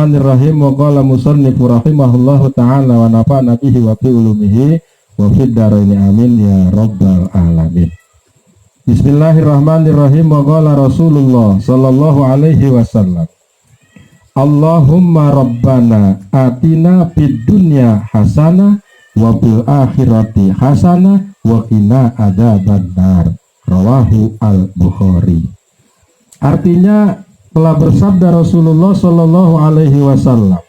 Bismillahirrahmanirrahim. Wa qala musannifu rahimahullahu ta'ala wa nafa'na bihi wa bi ulumihi wa fid dharaini amin ya rabbal alamin. Bismillahirrahmanirrahim. Wa qala Rasulullah sallallahu alaihi wasallam, Allahumma rabbana atina fid dunya hasanah wa bil akhirati hasanah wa qina adzabannar. Rawahu al-Bukhari. Artinya telah bersabda Rasulullah sallallahu alaihi wasallam,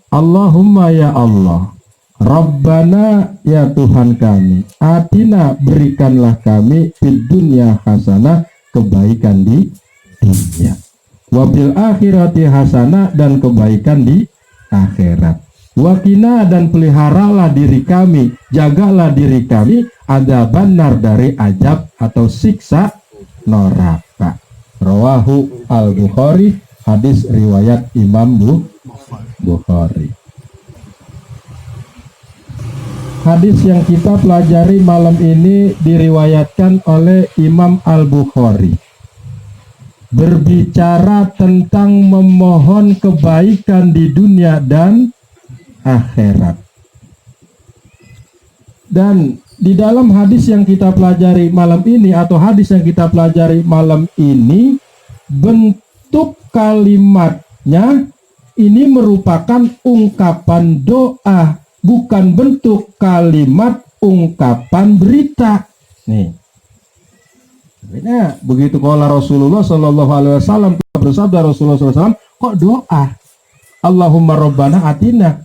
Allahumma ya Allah, Rabbana ya Tuhan kami, atina berikanlah kami fid dunya hasanah, kebaikan di dunia, wabil akhirati hasanah, dan kebaikan di akhirat, wakina, dan peliharalah diri kami, jagalah diri kami, adzabannar, dari azab atau siksa neraka. Rawahu al-Bukhari, hadis riwayat Imam Bukhari. Hadis yang kita pelajari malam ini diriwayatkan oleh Imam Al-Bukhari, berbicara tentang memohon kebaikan di dunia dan akhirat. Dan di dalam hadis yang kita pelajari malam ini, atau hadis yang kita pelajari malam ini, bentuk kalimatnya ini merupakan ungkapan doa, bukan bentuk kalimat ungkapan berita. Nih, begitu qala Rasulullah sallallahu alaihi wasallam, bersabda Rasulullah SAW, kok doa Allahumma rabbana atina?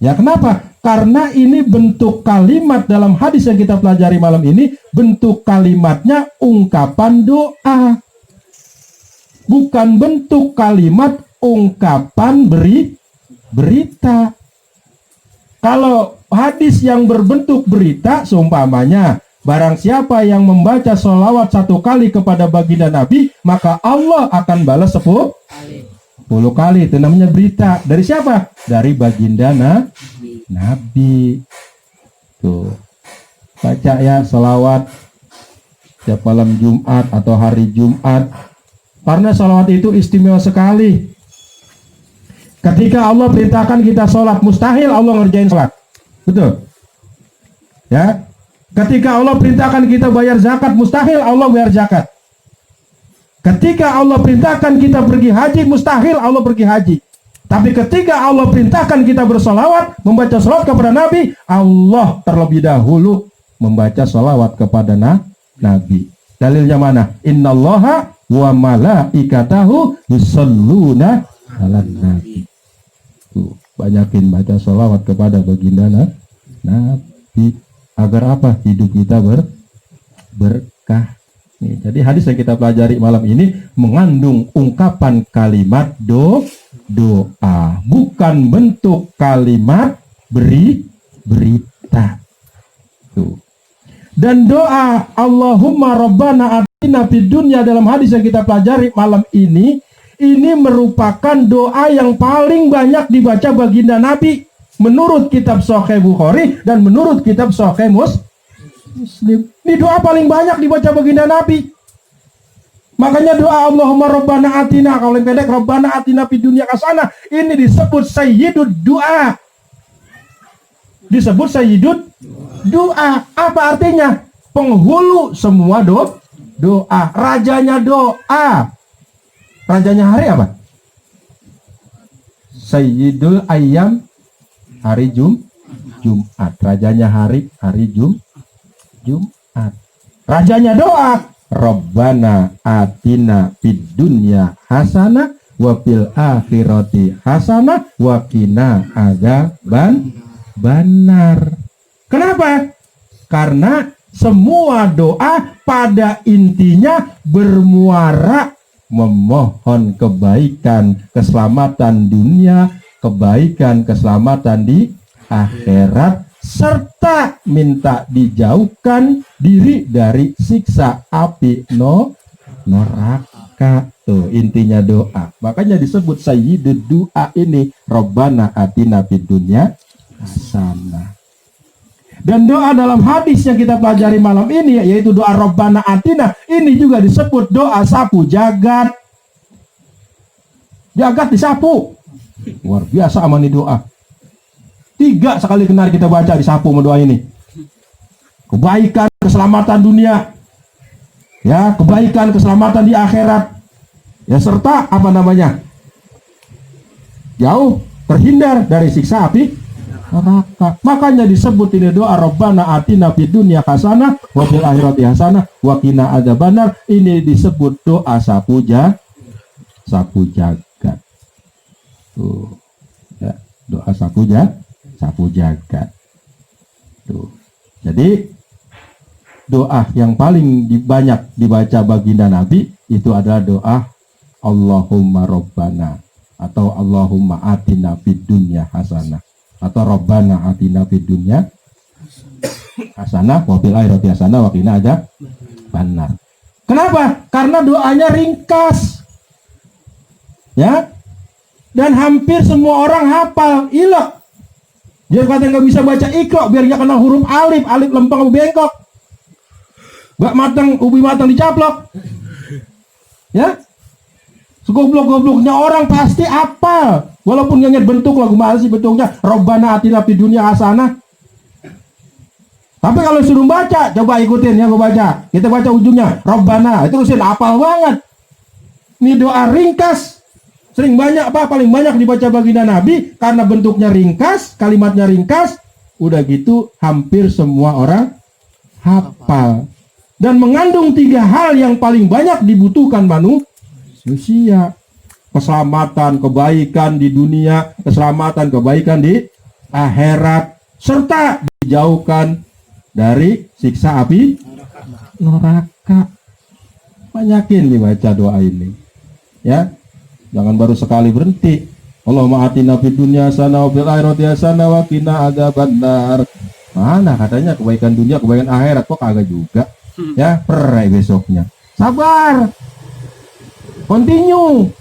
Ya, kenapa? Karena ini bentuk kalimat dalam hadis yang kita pelajari malam ini, bentuk kalimatnya ungkapan doa, bukan bentuk kalimat ungkapan berita. Kalau hadis yang berbentuk berita, seumpamanya, barang siapa yang membaca sholawat 1 kali kepada baginda Nabi, maka Allah akan balas 10 kali. Itu namanya berita. Dari siapa? Dari baginda Nabi. Tuh, baca ya sholawat setiap malam Jumat atau hari Jumat, karena sholawat itu istimewa sekali. Ketika Allah perintahkan kita sholat, mustahil Allah ngerjain sholat. Betul ya. Ketika Allah perintahkan kita bayar zakat, mustahil Allah bayar zakat. Ketika Allah perintahkan kita pergi haji, mustahil Allah pergi haji. Tapi ketika Allah perintahkan kita bersolawat, membaca solawat kepada Nabi, Allah terlebih dahulu membaca solawat kepada Nabi. Dalilnya mana? Innallaha wa malaikatahu yusholluna 'alan nabi. Tuh, banyakin baca solawat kepada baginda Nabi. Agar apa? Hidup kita berkah. Nih, jadi hadis yang kita pelajari malam ini mengandung ungkapan kalimat doa, bukan bentuk kalimat berita. Tuh. Dan doa Allahumma rabbana atina fid dunya dalam hadis yang kita pelajari malam ini merupakan doa yang paling banyak dibaca baginda Nabi menurut kitab Sahih Bukhari dan menurut kitab Sahih Muslim. Ini doa paling banyak dibaca baginda Nabi. Makanya doa Allahumma rabbana atina, kalau yang pendek rabbana atina fid dunya hasanah, ini disebut sayyidud doa. Disebut sayyidud doa. Apa artinya? Penghulu semua doa. Rajanya doa. Rajanya hari apa? Sayyidul ayyam, hari Jumat. Rajanya hari Jumat. Rajanya doa. Rabbana atina fid dunya hasanah wa fil akhirati hasanah wa qina adzabannar. Kenapa? Karena semua doa pada intinya bermuara memohon kebaikan, keselamatan dunia, kebaikan, keselamatan di akhirat, serta minta dijauhkan diri dari siksa api neraka. Tuh intinya doa. Makanya disebut sayyidud doa ini Rabbana atina fid dunya hasanah. Dan doa dalam hadis yang kita pelajari malam ini, yaitu doa Rabbana atina, ini juga disebut doa sapu jagat. Jagat disapu. Luar biasa aman doa. 3 sekali kenar kita baca di sapu doa ini. Kebaikan, keselamatan dunia. Ya, kebaikan, keselamatan di akhirat. Ya, serta apa namanya? Jauh terhindar dari siksa api neraka. Makanya disebut ini doa Rabbana atina fid dunya hasanah wa fil akhirati hasanah wa qina adzabannar. Ini disebut doa sapu jagat. Tuh. Ya, doa sapu jagat. Tuh. Jadi doa yang paling banyak dibaca baginda Nabi itu adalah doa Allahumma Rabbana atau Allahumma atina fid dunya hasanah atau Rabbana atina fid dunya hasanah wa fil akhirati hasanah wa qina adzabannar. Kenapa? Karena doanya ringkas. Ya. Dan hampir semua orang hafal, ilok. Dia kata nggak bisa baca Iqra biar dia kenal huruf alif, alif lempeng bengkok. Gak matang, ubi matang dicaplok. Ya. Segoblok-gobloknya orang pasti hafal. Walaupun nggak ingat bentuk lagu mana sih bentuknya. Rabbana atina fid dunya hasanah. Tapi kalau suruh baca, coba ikutin ya, gue baca. Kita baca ujungnya Rabbana, itu terusin hafal banget. Ini doa ringkas. Sering banyak paling banyak dibaca baginda Nabi karena bentuknya ringkas, kalimatnya ringkas. Udah gitu hampir semua orang hafal. Dan mengandung 3 hal yang paling banyak dibutuhkan manusia. Keselamatan, kebaikan di dunia, keselamatan, kebaikan di akhirat, serta dijauhkan dari siksa api neraka. Banyakin dibaca doa ini. Ya. Jangan baru sekali berhenti. Allahumma atina fid dunya hasanah wa fil akhirati hasanah wa qina adzabannar. Mana katanya kebaikan dunia, kebaikan akhirat, kok kagak juga. Ya, perai besoknya. Sabar. Continue.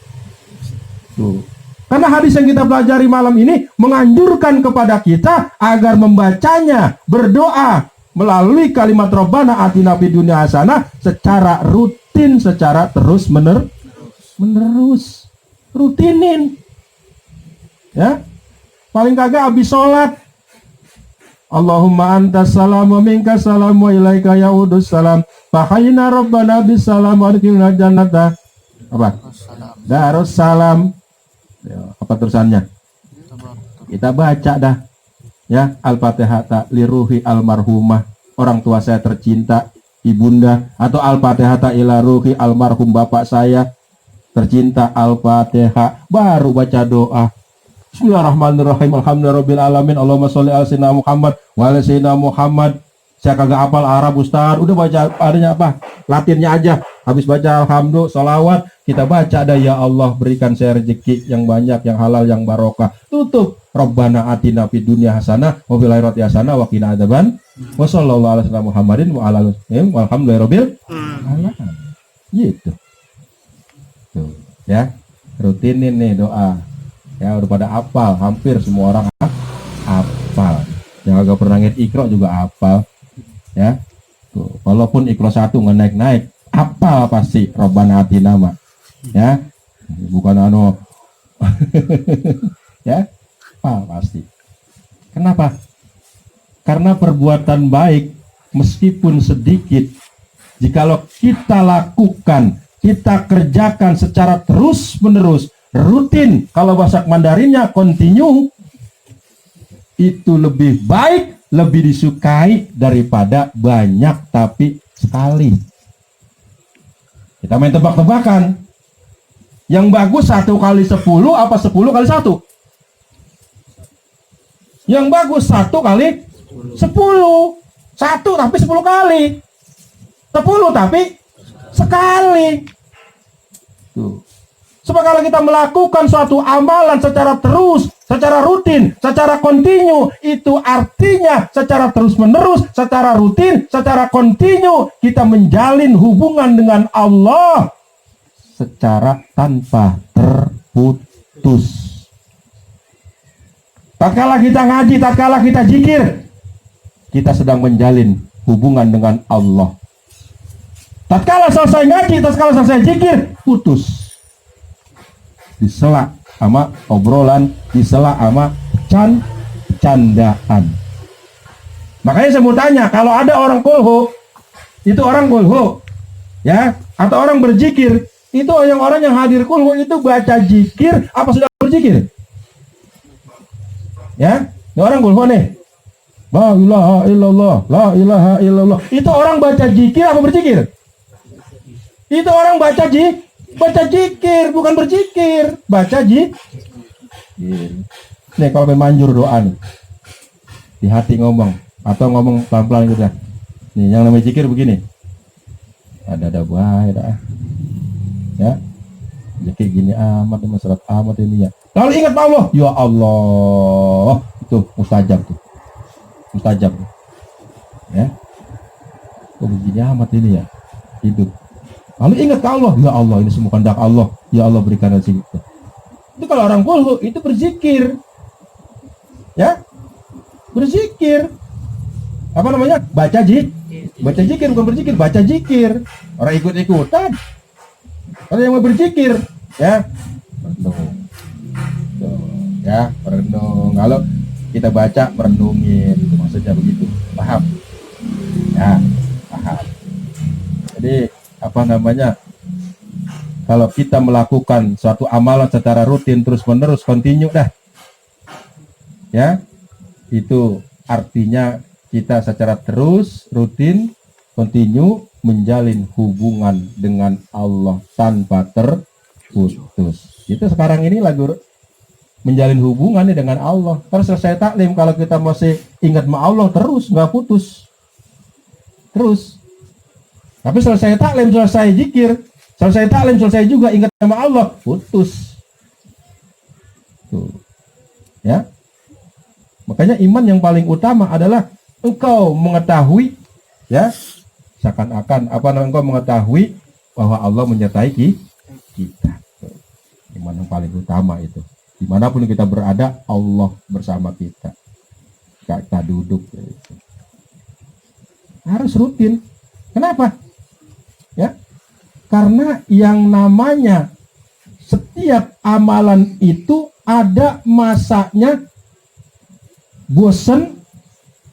Tuh. Karena hadis yang kita pelajari malam ini menganjurkan kepada kita agar membacanya, berdoa melalui kalimat Rabbana atina fid dunya hasanah secara rutin, secara terus menerus. Rutinin. Ya. Paling kagak habis sholat. Allahumma antas salam wa minkas salam wa ilaika yaudus salam. Fakhayna rabbana bis salam wa adkhilna jannata. Apa? Darus salam. Ya, apa terusannya? Kita baca dah. Ya, Al-Fatihah liruhi almarhumah, orang tua saya tercinta, ibunda, atau Al-Fatihah ila ruhi almarhum bapak saya tercinta, Al-Fatihah, baru baca doa. Bismillahirrahmanirrahim. Alhamdulillahirabbil alamin. Allahumma sholli ala sayyidina Muhammad wa ala sayyidina Muhammad. Saya kagak hafal Arab Ustaz. Udah baca adanya apa? Latinnya aja. Habis baca alhamdulillah, sholawat, kita baca ada ya Allah berikan saya rezeki yang banyak, yang halal, yang barokah. Tutup. Rabbana atina fid dunya hasanah wa fil akhirati hasanah wa qina adzaban. Wa sallallahu alaihi wasallam Muhammadin wa ala alihi walhamdulillahirabbil alamin. Gitu. Tuh, ya, rutinin nih doa. Ya, udah pada hafal, hampir semua orang hafal. Yang agak pernah ngeliat Iqra juga hafal. Ya. Tuh, walaupun Iqra 1 nggak naik-naik, hafal pasti Rabbana atina mah. Ya. Bukan ya, hafal pasti. Kenapa? Karena perbuatan baik meskipun sedikit, jikalau kita lakukan, kita kerjakan secara terus menerus, rutin, kalau bahasa Mandarinnya continue, itu lebih baik, lebih disukai daripada banyak tapi sekali. Kita main tebak-tebakan. Yang bagus 1 kali 10 apa 10 kali 1? Yang bagus 1 kali 10. 1 tapi 10 kali. 10 tapi sekali. Tuh. Sebab kalau kita melakukan suatu amalan secara terus, secara rutin, secara kontinu, itu artinya secara terus menerus, secara rutin, secara kontinu, kita menjalin hubungan dengan Allah secara tanpa terputus. Tatkala kita ngaji, tatkala kita zikir, kita sedang menjalin hubungan dengan Allah. Tatkala selesai ngaji, tatkala selesai zikir, putus. Disela sama obrolan, di sela sama candaan. Makanya saya mau tanya, kalau ada orang kulhu, itu orang kulhu, ya, atau orang berzikir, itu orang yang hadir kulhu itu baca zikir apa sudah berzikir? Ya, ini orang kulhu nih. La ilaha illallah, la ilaha illallah. Itu orang baca zikir apa berzikir? Itu orang baca zikir, bukan berzikir. Baca zikir. Nih kalau manjur doa nih, di hati ngomong atau ngomong pelan-pelan gitu. Nih yang namanya zikir begini. Ada buah, ada. Ya, zikir gini amat, masalah amat ini ya. Lalu ingat Allah, ya Allah, itu mustajab tuh. Mustajab, ya. Kok begini amat ini ya, hidup. Lalu ingat ke Allah, ya Allah, ini semua kehendak Allah, ya Allah berikan rezeki. Itu kalau orang kulhu itu berzikir, ya, berzikir. Apa namanya? Baca zikir, bukan berzikir, baca zikir. Orang ikut-ikutan. Orang yang mau berzikir, ya, renung, ya, renung. Kalau kita baca merenungin, itu maksudnya begitu, paham? Ya, paham. Jadi apa namanya? Kalau kita melakukan suatu amalan secara rutin terus menerus, continue dah, ya, itu artinya kita secara terus rutin, continue menjalin hubungan dengan Allah tanpa terputus. Itu sekarang ini lagu menjalin hubungan dengan Allah. Terus selesai taklim, kalau kita masih ingat sama Allah terus, nggak putus terus. Tapi selesai taklim, selesai zikir, selesai taklim, selesai juga ingat sama Allah, putus. Tuh. Ya. Makanya iman yang paling utama adalah engkau mengetahui, ya, seakan-akan engkau mengetahui bahwa Allah menyertai kita. Tuh. Iman yang paling utama itu. Dimanapun kita berada, Allah bersama kita. Kita duduk. Harus rutin. Kenapa? Ya, karena yang namanya setiap amalan itu ada masanya bosan,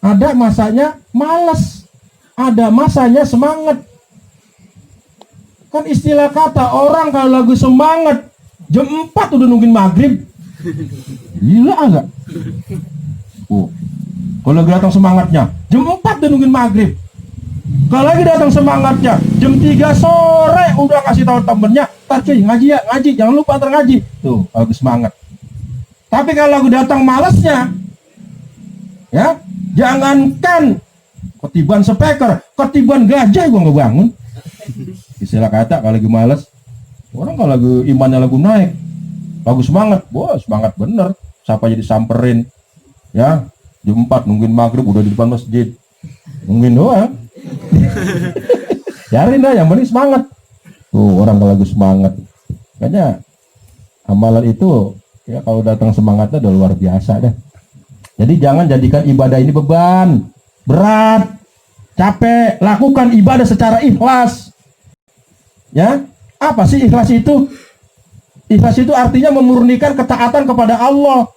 ada masanya malas, ada masanya semangat. Kan istilah kata orang kalau lagu semangat jam 4 udah nungguin maghrib. Gila enggak? Kalau lagi datang semangatnya jam 4 udah nungguin maghrib. Kalau lagi datang semangatnya jam 3 sore udah kasih tahu temennya, "Tar cuy, ngaji ya, ngaji, jangan lupa antar ngaji." Tuh, lagi semangat. Tapi kalau lagi datang malasnya, ya, jangankan ketiban speaker, ketiban gajah gua nggak bangun. Istilah kata kalau lagi malas, orang kalau lagi imannya lagu naik, lagu semangat, wah semangat bener. Siapa jadi samperin, ya, jam 4 nungguin maghrib udah di depan masjid, nungguin doang. Yarin dah, yang penting semangat. Tuh orang kalau lagu semangat, makanya amalan itu, ya, kalau datang semangatnya udah luar biasa dah. Jadi jangan jadikan ibadah ini beban, berat, capek. Lakukan ibadah secara ikhlas. Ya, apa sih ikhlas itu? Ikhlas itu artinya memurnikan ketaatan kepada Allah.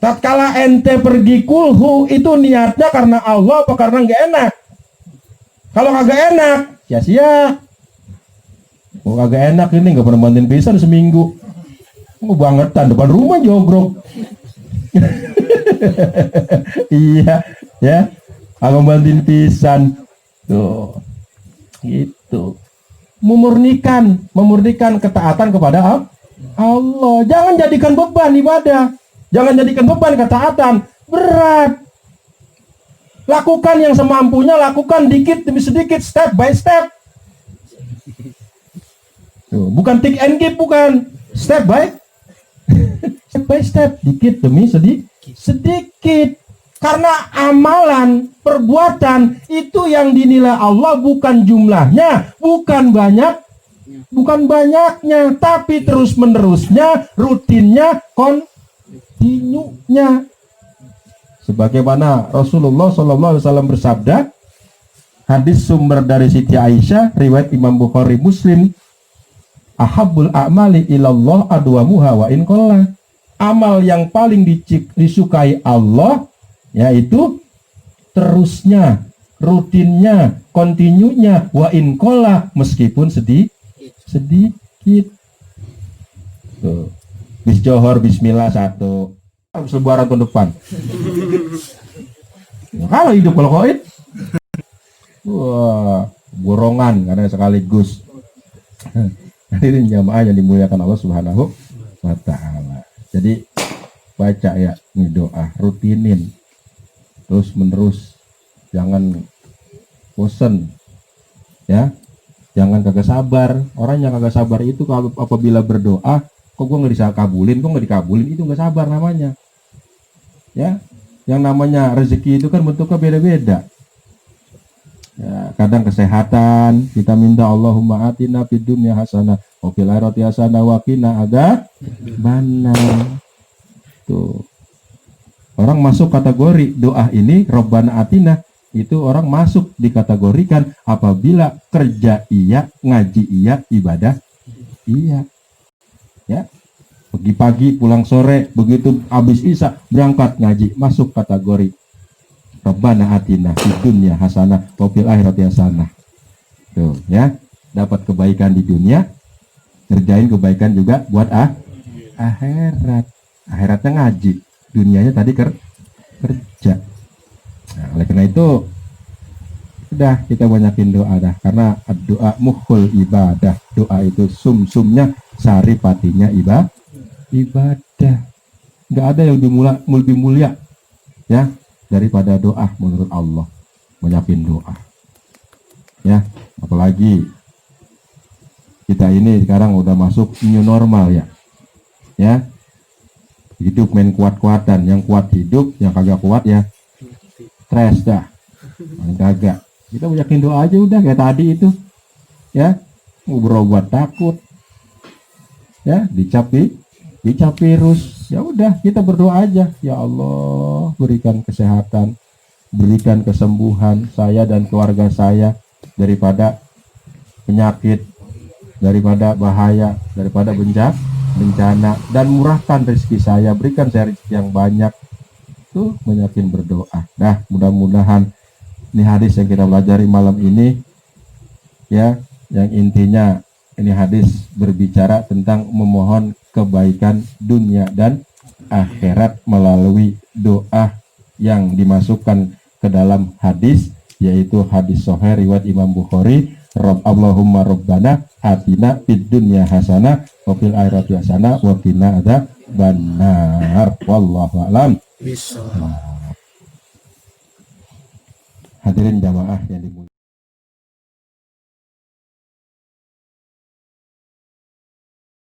Tatkala ente pergi kulhu itu niatnya karena Allah apa karena nggak enak? Kalau kagak enak, sia-sia. Oh kagak enak ini, nggak pernah bantuin pisan seminggu. Oh bangetan depan rumah jogrok. Iya, ya. Aku bantuin pisan. Tuh. Gitu. Memurnikan ketaatan kepada Allah. Jangan jadikan beban ibadah. Jangan jadikan beban ketaatan. Berat. Lakukan yang semampunya, lakukan dikit demi sedikit, step by step. Tuh, bukan tick and keep, bukan. Step by step, dikit demi sedikit. Karena amalan, perbuatan itu yang dinilai Allah bukan jumlahnya, bukan banyaknya, tapi terus menerusnya, rutinnya, kontinunya. Sebagaimana Rasulullah SAW bersabda, hadis sumber dari Siti Aisyah, riwayat Imam Bukhari Muslim, ahabbul a'mali ilallah adwamuha wa in qalla. Amal yang paling disukai Allah yaitu terusnya, rutinnya, kontinunya, wa in qalla, meskipun sedikit. Tuh. Bis johor bismillah 1. Selebaran tahun depan. Kalau hidup kalau koid, wah, borongan karena sekaligus. Hadirin jamaah yang dimuliakan Allah Subhanahu wa taala. Jadi baca ya ini doa, rutinin. Terus menerus. Jangan bosan. Ya. Jangan kagak sabar. Orang yang kagak sabar itu kalau apabila berdoa, kok gue nggak dikabulin, kok nggak dikabulin, itu nggak sabar namanya. Ya. Yang namanya rezeki itu kan bentuknya beda-beda. Ya, kadang kesehatan kita minta Allahumma atina fid dunya hasanah wa fil akhirati hasanah wa qina adzabannar. Tuh. Orang masuk kategori doa ini Rabbana atina, itu orang masuk dikategorikan apabila kerja iya, ngaji iya, ibadah iya. Ya. Pagi-pagi pulang sore, begitu habis isya berangkat ngaji, masuk kategori Rabbana atina fid dunya hasanah wa fil akhirati hasanah. Tuh, ya. Dapat kebaikan di dunia, kerjain kebaikan juga buat akhirat. Akhiratnya ngaji, dunianya tadi kerja. Nah, oleh karena itu sudah kita banyakin doa dah, karena doa mukhul ibadah. Doa itu sumsumnya, saripatinya ibadah. Nggak ada yang lebih mulia ya daripada doa menurut Allah. Banyakin doa ya, apalagi kita ini sekarang udah masuk new normal ya, hidup main kuat-kuatan, yang kuat hidup, yang kagak kuat ya stres dah, kagak. Kita banyakin doa aja udah, kayak tadi itu ya, mau berobat takut ya, dicap virus, ya udah kita berdoa aja, ya Allah berikan kesehatan, berikan kesembuhan saya dan keluarga saya daripada penyakit, daripada bahaya, daripada bencana, dan murahkan rezeki saya, berikan saya rezeki yang banyak. Tuh, banyakin berdoa. Nah, mudah-mudahan ini hadis yang kita pelajari malam ini ya, yang intinya ini hadis berbicara tentang memohon kebaikan dunia dan akhirat melalui doa yang dimasukkan ke dalam hadis, yaitu hadis sahih riwayat Imam Bukhari, Allahumma rabbana atina fid dunya hasanah wa fil akhirati hasanah wa qina adzabannar. Wallahu a'lam. Hadirin jamaah yang dimuliakan